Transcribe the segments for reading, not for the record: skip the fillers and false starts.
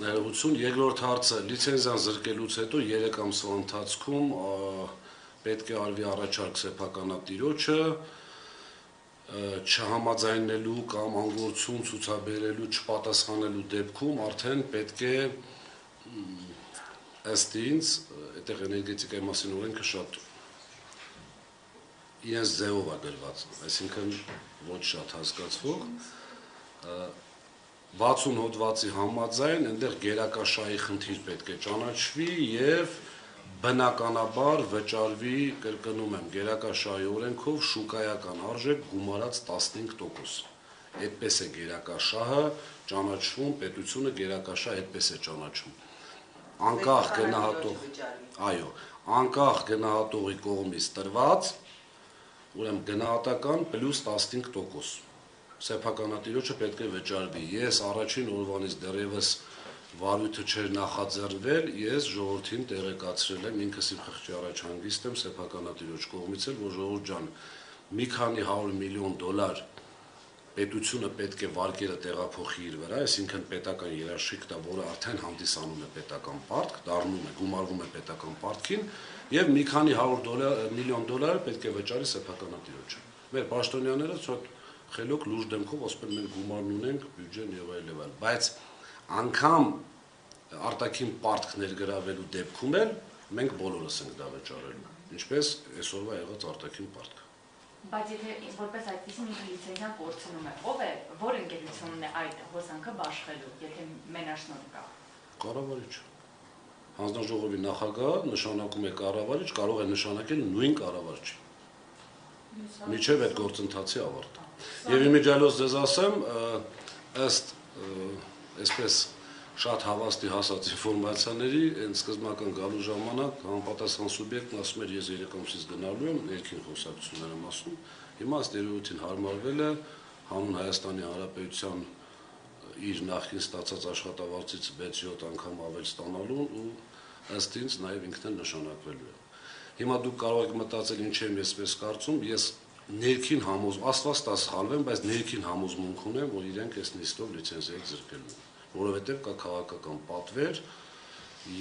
ներողություն, երկրորդ հարցը լիցենզիան զրկելուց հետո 3 ամսվա ընթացքում պետք է արվի առաջարկ սեփականատիրոջը չհամաձայնելու կամ անգործություն ցուցաբերելու, չպատասխանելու դեպքում արդեն պետք է ըստ ինձ, այդտեղ էներգետիկայի մասին օրենքը շատ իրենց ձևով է գրված, այսինքն ոչ շատ հասկացվող 60 հոդվածի համաձայն այնտեղ գերակաշահի խնդիր պետք է ճանաչվի եւ բնականաբար վճարվի, կրկնում եմ, գերակաշահի օրենքով շուկայական արժեք գումարած 15%։ Այդպես է գերակաշահը ճանաչվում, պետությունը գերակաշահ այդպես է ճանաչում։ Անկախ գնահատող, այո, անկախ գնահատողի կողմից տրված, ուրեմն գնահատական պլյուս 15%։ Սեփականատիրոջը պետք է վճարվի։ Ես առաջին օրվանից դեռևս վարույթը չէր նախաձեռնվել, ես ժողովրդին տեղեկացրել եմ, ինքս իմ խղճի առաջ հանգիստ եմ սեփականատիրոջ կողմից էլ, որ ժողովուրդ ջան, մի քանի $100 միլիոն պետությունը պետք է վարկերը տեղափոխի իր վրա, այսինքն պետական երաշխիք տա, որը արդեն հանդիսանում է պետական պարտք, դառնում է, գումարվում է պետական պարտքին, եւ մի քանի $100 միլիոն պետք է վճարի սեփականատիրոջը։ Մեր պաշտոնյաները ցույց խելոք լուրջ դեմքով ասում են մենք գումարն ունենք, բյուջեն եւ այլն, բայց անգամ արտաքին պարտք ներգրավելու դեպքում էլ մենք բոլորս ենք դա վճարելու, ինչպես այսօրվա եղած արտաքին պարտքը։ Բայց եթե որպես այդպեսին ինքը լիցենզիան կորցնում է, ով է, որ ընկերությունն է այդ հոսանքը բաշխելու, եթե մենաշնորհ կա։ Կառավարիչը։ Հանձնաժողովի նախագահը նշանակում է կառավարիչ, կարող է նշանակել նույն կառավարիչ։ Միջև այդ գործընթացի ավարտը։ Եվ իմիջիալոց ձեզ ասեմ, ըստ այսպես շատ հավաստի հասած ինֆորմացիաների, այն սկզբնական գալու ժամանակ համապատասխան սուբյեկտն ասում էր, ես 3 ամսից գնալու եմ, ներքին խոսակցություններ եմ ասում, հիմա ըստ երևույթին հարմարվել է հանուն Հայաստանի Հանրապետության իր նախկին ստացած աշխատավարձից 6-7 անգամ ավել ստանալուն ու ըստ ինձ նաև ինքն էլ նշանակվելու է։ Հիմա դուք կարող եք մտածել ինչ եմ ես պես կարծում, ես ներքին Աստված տա սխալվեմ, բայց ներքին համոզմունք ունեմ, որ իրենք այս նիստով լիցենզիայից զրկելու են, որովհետև կա քաղաքական պատվեր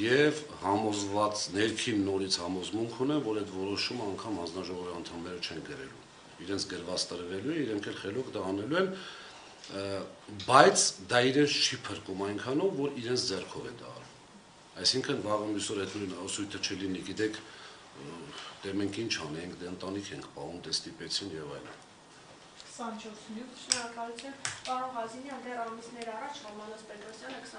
եւ համոզված ներքին նորից համոզմունք ունեմ, որ այդ որոշումը անգամ հանձնաժողովի անդամները չեն գրելու։ Իրենց գրված տրվելու է, իրենք էլ խելոք դա անելու են, բայց դա իրենց չի փրկում այնքանով, որ իրենց ձեռքով է դա արվում։ Այսինքն վաղը մյուսօր այդ նույն ասույթը չլինի, գիտեք, դե մենք ինչ անենք, դե ընտանիք ենք պահում, դե ստիպեցին եւ այլն։ 24 նյութ շնորհակալություն, պարոն Ղազինյան, դեռ ամիսներ առաջ Ռոմանոս Պետրոսյանը